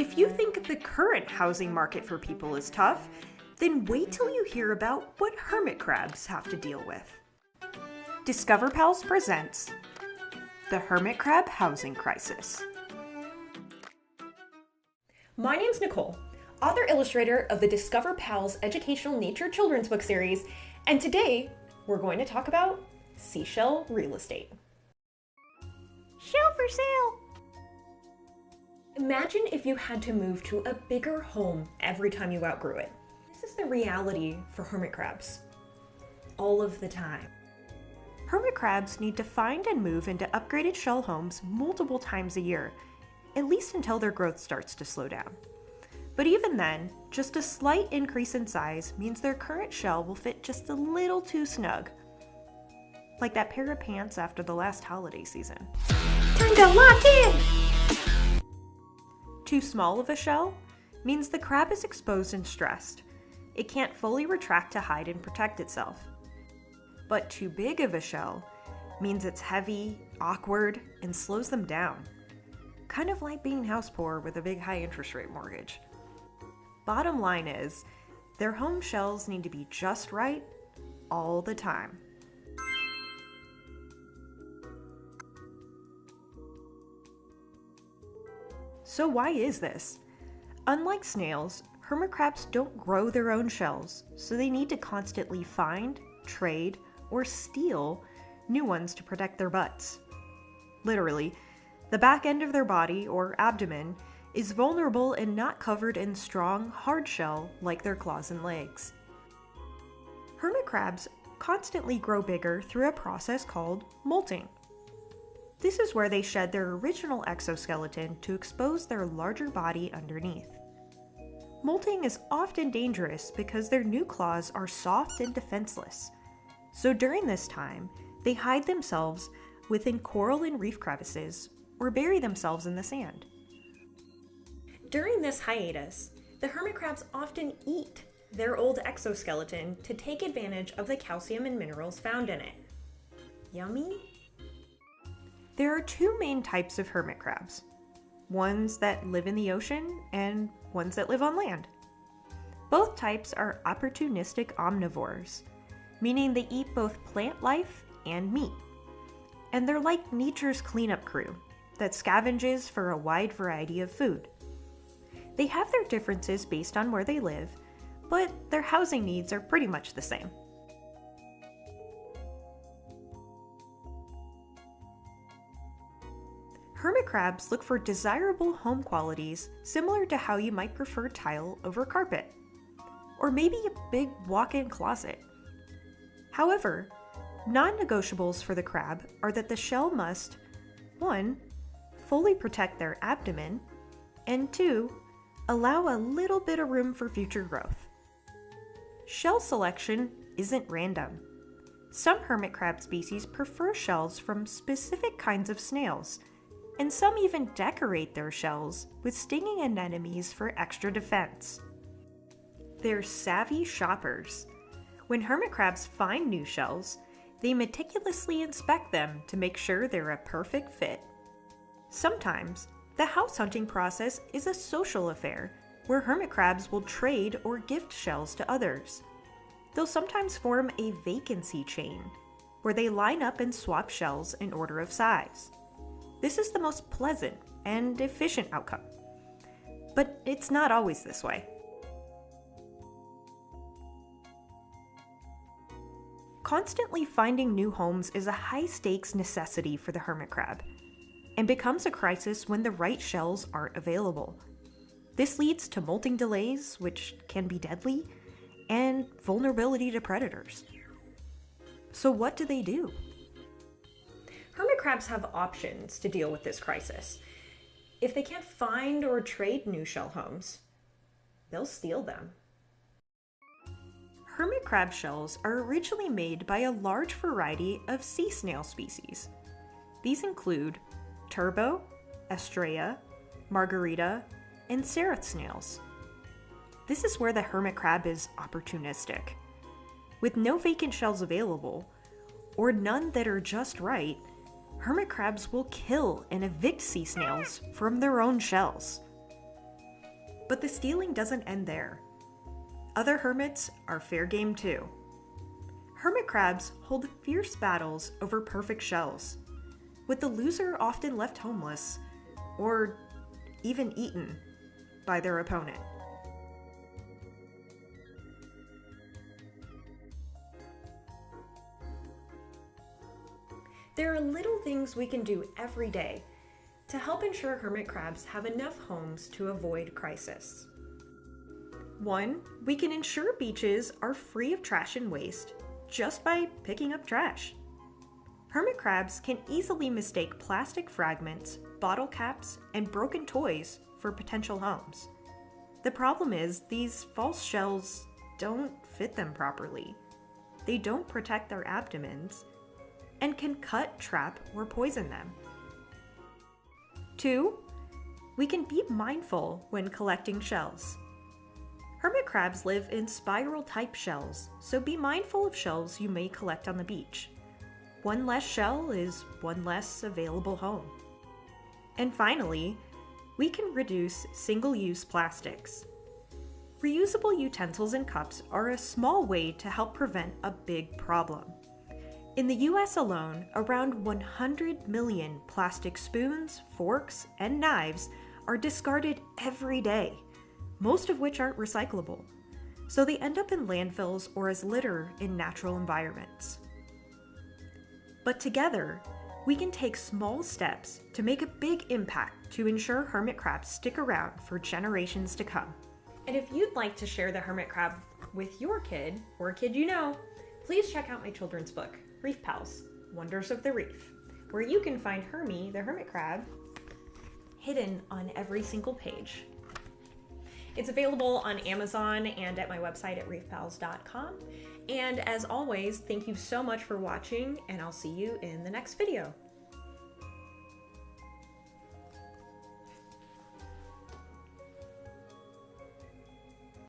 If you think the current housing market for people is tough, then wait till you hear about what hermit crabs have to deal with. Discover Pals presents the Hermit Crab Housing Crisis. My name's Nicole, author-illustrator of the Discover Pals educational nature children's book series, and today we're going to talk about seashell real estate. Shell for sale! Imagine if you had to move to a bigger home every time you outgrew it. This is the reality for hermit crabs. All of the time. Hermit crabs need to find and move into upgraded shell homes multiple times a year, at least until their growth starts to slow down. But even then, just a slight increase in size means their current shell will fit just a little too snug. Like that pair of pants after the last holiday season. Time to lock in! Too small of a shell means the crab is exposed and stressed. It can't fully retract to hide and protect itself. But too big of a shell means it's heavy, awkward, and slows them down. Kind of like being house poor with a big high interest rate mortgage. Bottom line is, their home shells need to be just right all the time. So why is this? Unlike snails, hermit crabs don't grow their own shells, so they need to constantly find, trade, or steal new ones to protect their butts. Literally, the back end of their body, or abdomen, is vulnerable and not covered in strong, hard shell like their claws and legs. Hermit crabs constantly grow bigger through a process called molting. This is where they shed their original exoskeleton to expose their larger body underneath. Molting is often dangerous because their new claws are soft and defenseless. So during this time, they hide themselves within coral and reef crevices or bury themselves in the sand. During this hiatus, the hermit crabs often eat their old exoskeleton to take advantage of the calcium and minerals found in it. Yummy? There are two main types of hermit crabs, ones that live in the ocean and ones that live on land. Both types are opportunistic omnivores, meaning they eat both plant life and meat. And they're like nature's cleanup crew that scavenges for a wide variety of food. They have their differences based on where they live, but their housing needs are pretty much the same. Hermit crabs look for desirable home qualities similar to how you might prefer tile over carpet, or maybe a big walk-in closet. However, non-negotiables for the crab are that the shell must 1. Fully protect their abdomen, and 2. Allow a little bit of room for future growth. Shell selection isn't random. Some hermit crab species prefer shells from specific kinds of snails, and some even decorate their shells with stinging anemones for extra defense. They're savvy shoppers. When hermit crabs find new shells, they meticulously inspect them to make sure they're a perfect fit. Sometimes, the house hunting process is a social affair where hermit crabs will trade or gift shells to others. They'll sometimes form a vacancy chain where they line up and swap shells in order of size. This is the most pleasant and efficient outcome. But it's not always this way. Constantly finding new homes is a high-stakes necessity for the hermit crab, and becomes a crisis when the right shells aren't available. This leads to molting delays, which can be deadly, and vulnerability to predators. So what do they do? Hermit crabs have options to deal with this crisis. If they can't find or trade new shell homes, they'll steal them. Hermit crab shells are originally made by a large variety of sea snail species. These include turbo, estrella, margarita, and seraph snails. This is where the hermit crab is opportunistic. With no vacant shells available, or none that are just right, hermit crabs will kill and evict sea snails from their own shells. But the stealing doesn't end there. Other hermits are fair game too. Hermit crabs hold fierce battles over perfect shells, with the loser often left homeless or even eaten by their opponent. There are little things we can do every day to help ensure hermit crabs have enough homes to avoid crisis. 1. We can ensure beaches are free of trash and waste just by picking up trash. Hermit crabs can easily mistake plastic fragments, bottle caps, and broken toys for potential homes. The problem is these false shells don't fit them properly. They don't protect their abdomens and can cut, trap, or poison them. 2. We can be mindful when collecting shells. Hermit crabs live in spiral-type shells, so be mindful of shells you may collect on the beach. One less shell is one less available home. And finally, we can reduce single-use plastics. Reusable utensils and cups are a small way to help prevent a big problem. In the US alone, around 100 million plastic spoons, forks, and knives are discarded every day, most of which aren't recyclable, so they end up in landfills or as litter in natural environments. But together, we can take small steps to make a big impact to ensure hermit crabs stick around for generations to come. And if you'd like to share the hermit crab with your kid or a kid you know, please check out my children's book, Reef Pals, Wonders of the Reef, where you can find Hermie, the hermit crab, hidden on every single page. It's available on Amazon and at my website at reefpals.com. And as always, thank you so much for watching, and I'll see you in the next video.